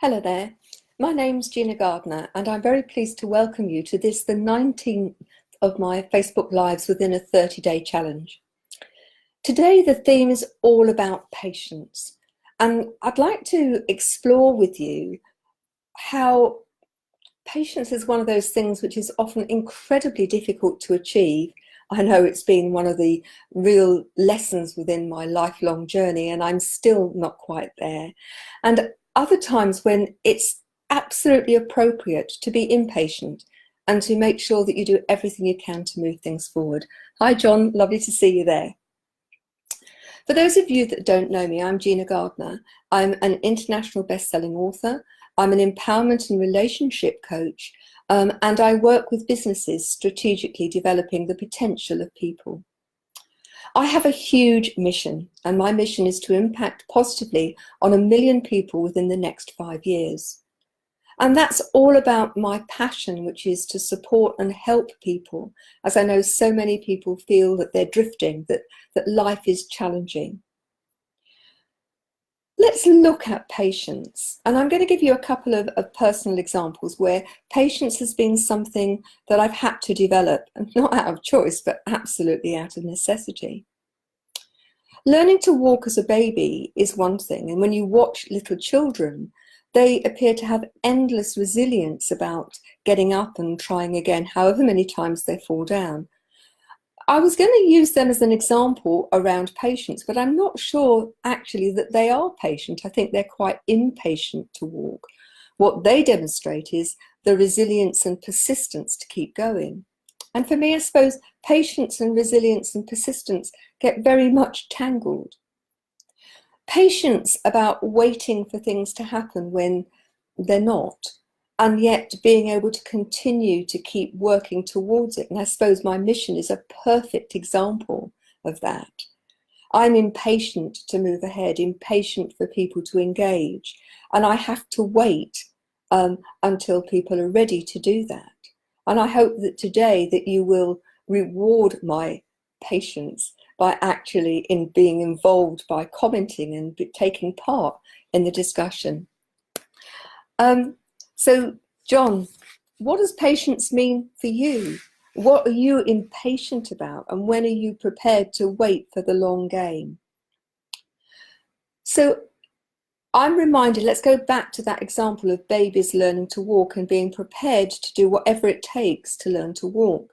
Hello there, my name's Gina Gardiner and I'm very pleased to welcome you to this, the 19th of my Facebook Lives within a 30-day challenge. Today the theme is all about patience, and I'd like to explore with you how patience is one of those things which is often incredibly difficult to achieve. I know it's been one of the real lessons within my lifelong journey and I'm still not quite there. And other times when it's absolutely appropriate to be impatient and to make sure that you do everything you can to move things forward. Hi John, lovely to see you there. For those of you that don't know me, I'm Gina Gardiner. I'm an international best-selling author. I'm an empowerment and relationship coach, and I work with businesses strategically developing the potential of people. I have a huge mission, and my mission is to impact positively on 1 million people within the next 5 years. And that's all about my passion, which is to support and help people, as I know so many people feel that they're drifting, that life is challenging. Let's look at patience, and I'm going to give you a couple of personal examples where patience has been something that I've had to develop, and not out of choice, but absolutely out of necessity. Learning to walk as a baby is one thing, and when you watch little children, they appear to have endless resilience about getting up and trying again, however many times they fall down. I was going to use them as an example around patience, but I'm not sure actually that they are patient. I think they're quite impatient to walk. What they demonstrate is the resilience and persistence to keep going. And for me, I suppose patience and resilience and persistence get very much tangled. Patience about waiting for things to happen when they're not, and yet being able to continue to keep working towards it. And I suppose my mission is a perfect example of that. I'm impatient to move ahead, impatient for people to engage, and I have to wait until people are ready to do that. And I hope that today that you will reward my patience by actually being involved, by commenting and taking part in the discussion. So John, what does patience mean for you? What are you impatient about, and when are you prepared to wait for the long game? So I'm reminded, let's go back to that example of babies learning to walk and being prepared to do whatever it takes to learn to walk.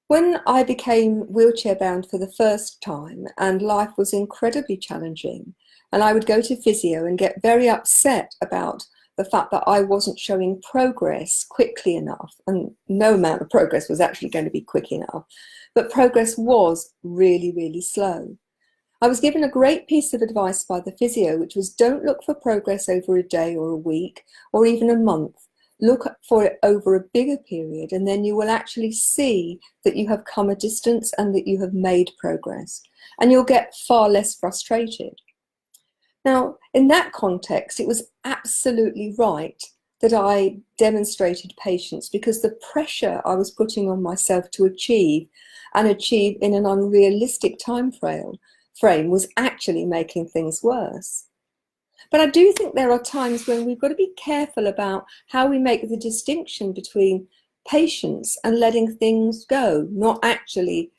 When I became wheelchair bound for the first time and life was incredibly challenging, and I would go to physio and get very upset about the fact that I wasn't showing progress quickly enough, and no amount of progress was actually going to be quick enough, but progress was really, really slow. I was given a great piece of advice by the physio, which was don't look for progress over a day or a week or even a month. Look for it over a bigger period, and then you will actually see that you have come a distance and that you have made progress, and you'll get far less frustrated. Now, in that context, it was absolutely right that I demonstrated patience, because the pressure I was putting on myself to achieve in an unrealistic time frame was actually making things worse. But I do think there are times when we've got to be careful about how we make the distinction between patience and letting things go, not actually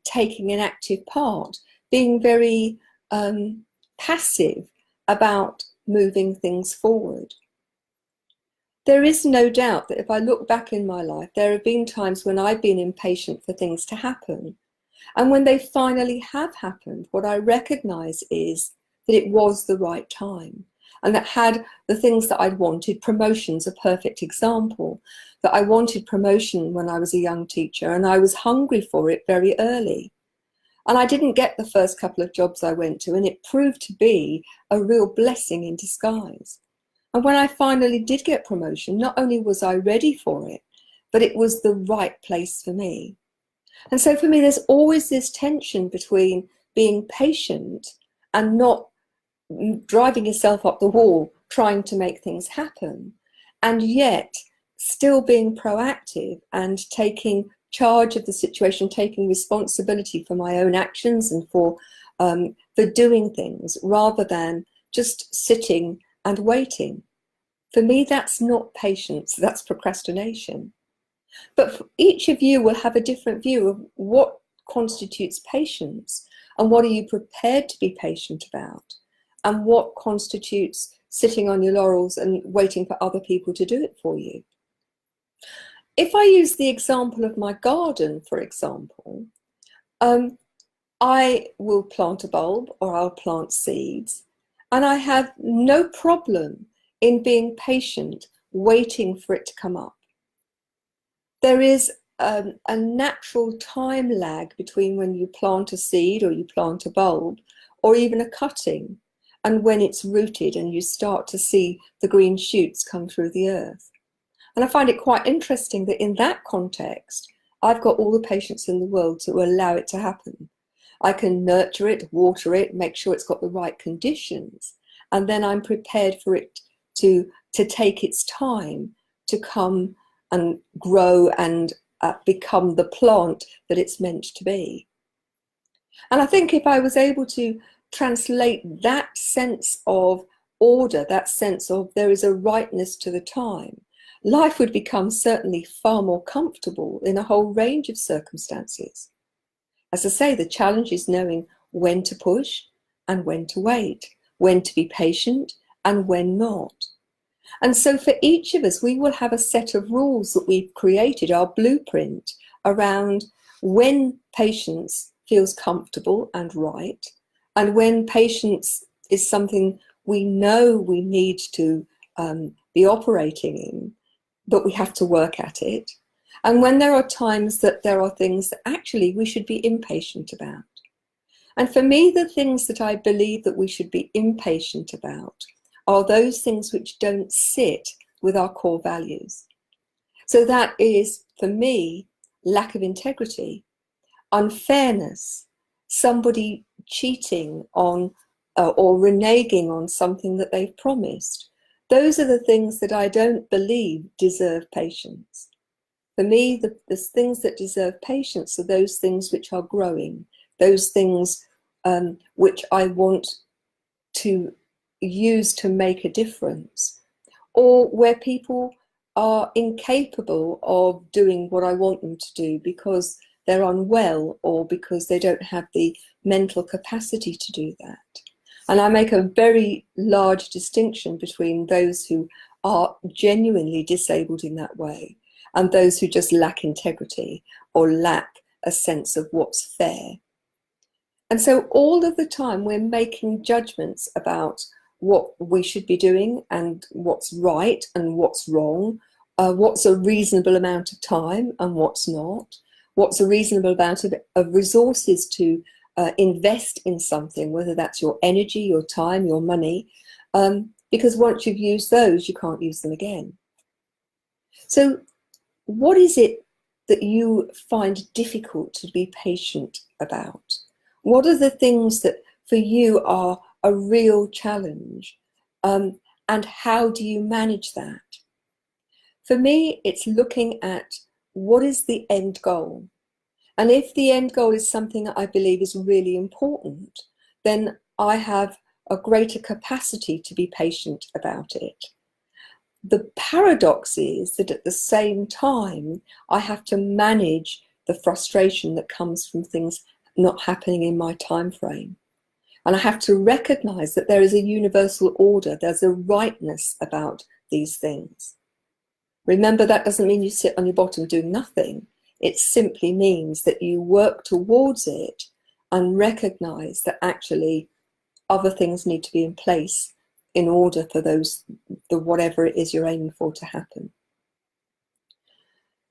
taking an active part, being very passive about moving things forward. There is no doubt that if I look back in my life, there have been times when I've been impatient for things to happen. And when they finally have happened, what I recognize is that it was the right time, and that had the things that I'd wanted, promotion's a perfect example, that I wanted promotion when I was a young teacher and I was hungry for it very early. And I didn't get the first couple of jobs I went to, and it proved to be a real blessing in disguise. And when I finally did get promotion, not only was I ready for it, but it was the right place for me. And so for me, there's always this tension between being patient and not driving yourself up the wall, trying to make things happen, and yet still being proactive and taking charge of the situation, taking responsibility for my own actions and for doing things, rather than just sitting and waiting. For me, that's not patience, that's procrastination. But each of you will have a different view of what constitutes patience, and what are you prepared to be patient about, and what constitutes sitting on your laurels and waiting for other people to do it for you. If I use the example of my garden, for example, I will plant a bulb or I'll plant seeds, and I have no problem in being patient, waiting for it to come up. There is a natural time lag between when you plant a seed or you plant a bulb or even a cutting and when it's rooted and you start to see the green shoots come through the earth. And I find it quite interesting that in that context, I've got all the patience in the world to allow it to happen. I can nurture it, water it, make sure it's got the right conditions, and then I'm prepared for it to take its time to come and grow and become the plant that it's meant to be. And I think if I was able to translate that sense of order, that sense of there is a rightness to the time, life would become certainly far more comfortable in a whole range of circumstances. As I say, the challenge is knowing when to push and when to wait, when to be patient and when not. And so for each of us, we will have a set of rules that we've created, our blueprint around when patience feels comfortable and right, and when patience is something we know we need to be operating in, but we have to work at it. And when there are times that there are things that actually we should be impatient about. And for me, the things that I believe that we should be impatient about are those things which don't sit with our core values. So that is, for me, lack of integrity, unfairness, somebody cheating on or reneging on something that they've promised. Those are the things that I don't believe deserve patience. For me, the things that deserve patience are those things which are growing, those things which I want to use to make a difference, or where people are incapable of doing what I want them to do because they're unwell or because they don't have the mental capacity to do that. And I make a very large distinction between those who are genuinely disabled in that way and those who just lack integrity or lack a sense of what's fair. And so all of the time we're making judgments about what we should be doing and what's right and what's wrong, what's a reasonable amount of time and what's not, what's a reasonable amount of resources to invest in something, whether that's your energy, your time, your money, because once you've used those, you can't use them again. So what is it that you find difficult to be patient about? What are the things that for you are a real challenge? And how do you manage that? For me, it's looking at what is the end goal. And if the end goal is something that I believe is really important, then I have a greater capacity to be patient about it. The paradox is that at the same time, I have to manage the frustration that comes from things not happening in my time frame. And I have to recognize that there is a universal order, there's a rightness about these things. Remember, that doesn't mean you sit on your bottom doing nothing. It simply means that you work towards it and recognize that actually other things need to be in place in order for the whatever it is you're aiming for to happen.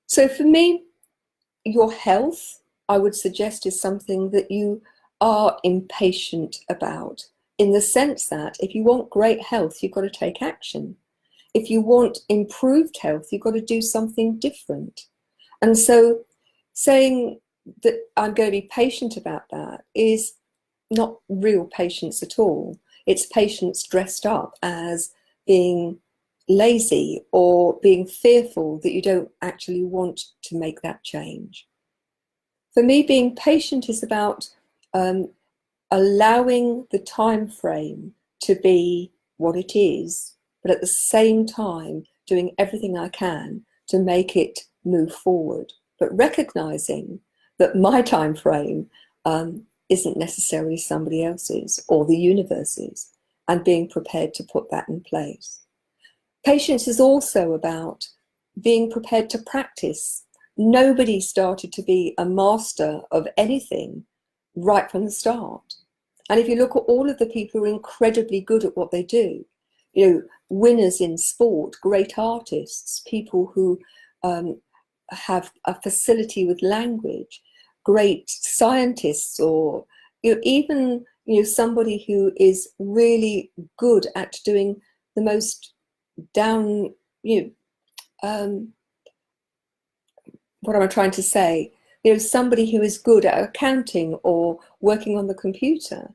So for me, your health, I would suggest, is something that you are impatient about, in the sense that if you want great health, you've got to take action. If you want improved health, you've got to do something different. And so saying that I'm going to be patient about that is not real patience at all. It's patience dressed up as being lazy or being fearful that you don't actually want to make that change. For me, being patient is about allowing the time frame to be what it is, but at the same time doing everything I can to make it move forward, but recognizing that my time frame isn't necessarily somebody else's or the universe's, and being prepared to put that in place. Patience is also about being prepared to practice. Nobody started to be a master of anything right from the start. And if you look at all of the people who are incredibly good at what they do, you know, winners in sport, great artists, people who have a facility with language, great scientists, or even somebody who is really good at doing the most down, what am I trying to say? Somebody who is good at accounting or working on the computer.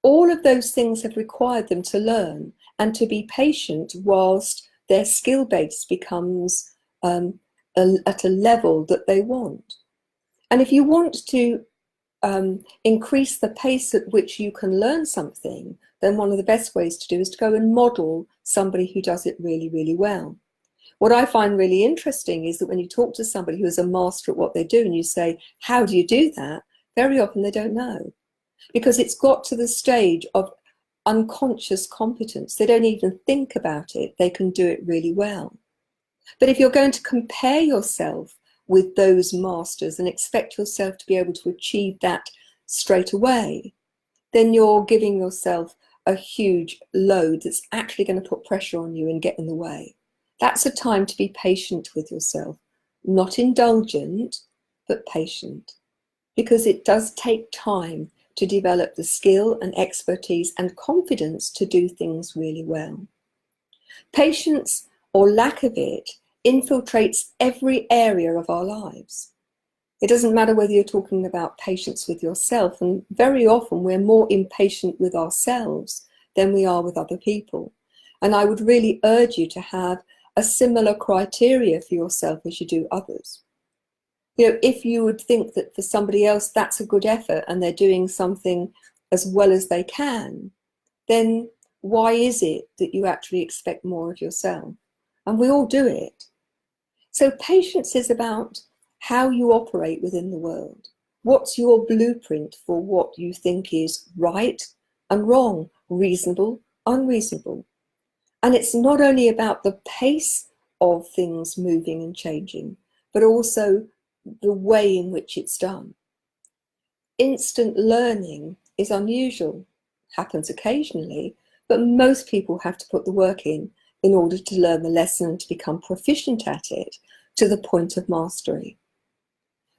All of those things have required them to learn and to be patient whilst their skill base becomes at a level that they want. And if you want to increase the pace at which you can learn something, then one of the best ways to do is to go and model somebody who does it really, really well. What I find really interesting is that when you talk to somebody who is a master at what they do and you say, how do you do that? Very often they don't know, because it's got to the stage of unconscious competence. They don't even think about it. They can do it really well. But if you're going to compare yourself with those masters and expect yourself to be able to achieve that straight away, then you're giving yourself a huge load that's actually going to put pressure on you and get in the way. That's a time to be patient with yourself, not indulgent, but patient, because it does take time to develop the skill and expertise and confidence to do things really well. Patience, or lack of it, infiltrates every area of our lives. It doesn't matter whether you're talking about patience with yourself, and very often we're more impatient with ourselves than we are with other people. And I would really urge you to have a similar criteria for yourself as you do others. If you would think that for somebody else that's a good effort and they're doing something as well as they can, then why is it that you actually expect more of yourself? And we all do it. So patience is about how you operate within the world. What's your blueprint for what you think is right and wrong, reasonable, unreasonable? And it's not only about the pace of things moving and changing, but also the way in which it's done. Instant learning is unusual, happens occasionally, but most people have to put the work in order to learn the lesson and to become proficient at it to the point of mastery.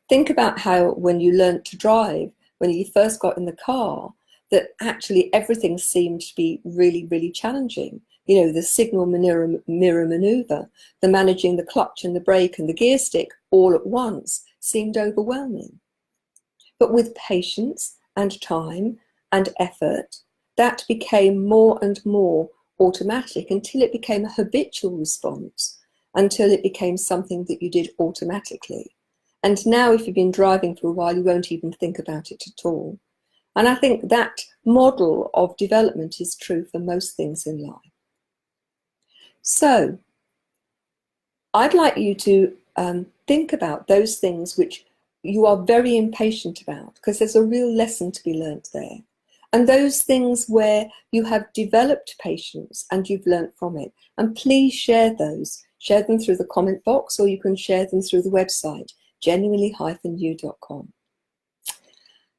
Think about how when you learned to drive, when you first got in the car, that actually everything seemed to be really, really challenging. The signal mirror maneuver, the managing the clutch and the brake and the gear stick all at once seemed overwhelming. But with patience and time and effort, that became more and more automatic until it became a habitual response, until it became something that you did automatically. And now if you've been driving for a while, you won't even think about it at all. And I think that model of development is true for most things in life. So I'd like you to think about those things which you are very impatient about, because there's a real lesson to be learnt there. And those things where you have developed patience and you've learnt from it. And please share those. Share them through the comment box, or you can share them through the website, genuinely-you.com.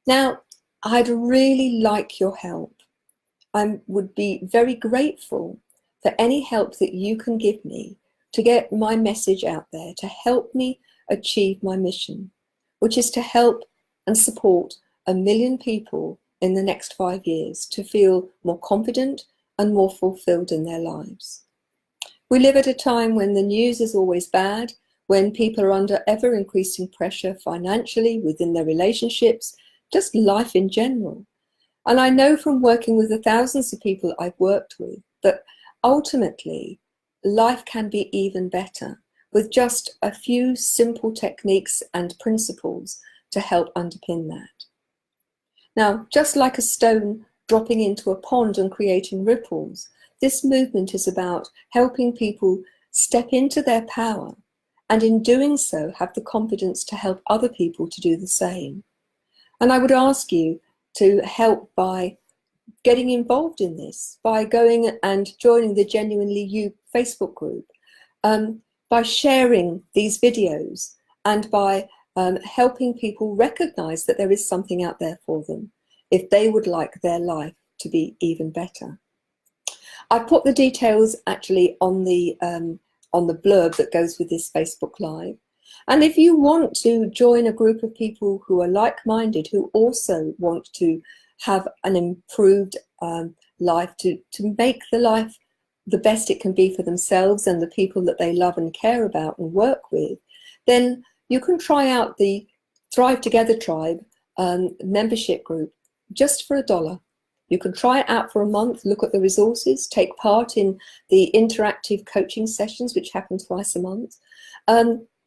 Now, I'd really like your help. I would be very grateful for any help that you can give me to get my message out there, to help me achieve my mission, which is to help and support 1 million people in the next 5 years to feel more confident and more fulfilled in their lives. We live at a time when the news is always bad, when people are under ever increasing pressure financially, within their relationships, just life in general. And I know from working with the thousands of people I've worked with that ultimately life can be even better with just a few simple techniques and principles to help underpin that. Now, just like a stone dropping into a pond and creating ripples, this movement is about helping people step into their power, and in doing so, have the confidence to help other people to do the same. And I would ask you to help by getting involved in this, by going and joining the Genuinely You Facebook group, by sharing these videos, and by helping people recognize that there is something out there for them if they would like their life to be even better. I put the details actually on the blurb that goes with this Facebook Live. And if you want to join a group of people who are like-minded, who also want to have an improved life, to make the life the best it can be for themselves and the people that they love and care about and work with, then you can try out the Thrive Together Tribe membership group just for $1. You can try it out for a month, look at the resources, take part in the interactive coaching sessions, which happen twice a month.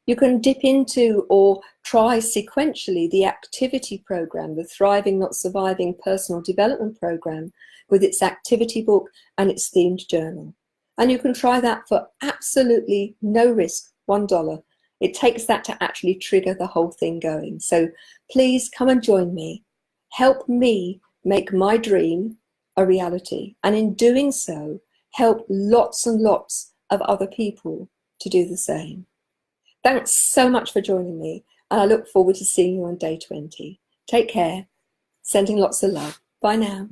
You can dip into or try sequentially the activity program, the Thriving Not Surviving Personal Development Program, with its activity book and its themed journal. And you can try that for absolutely no risk, $1. It takes that to actually trigger the whole thing going. So please come and join me. Help me make my dream a reality. And in doing so, help lots and lots of other people to do the same. Thanks so much for joining me, and I look forward to seeing you on day 20. Take care. Sending lots of love. Bye now.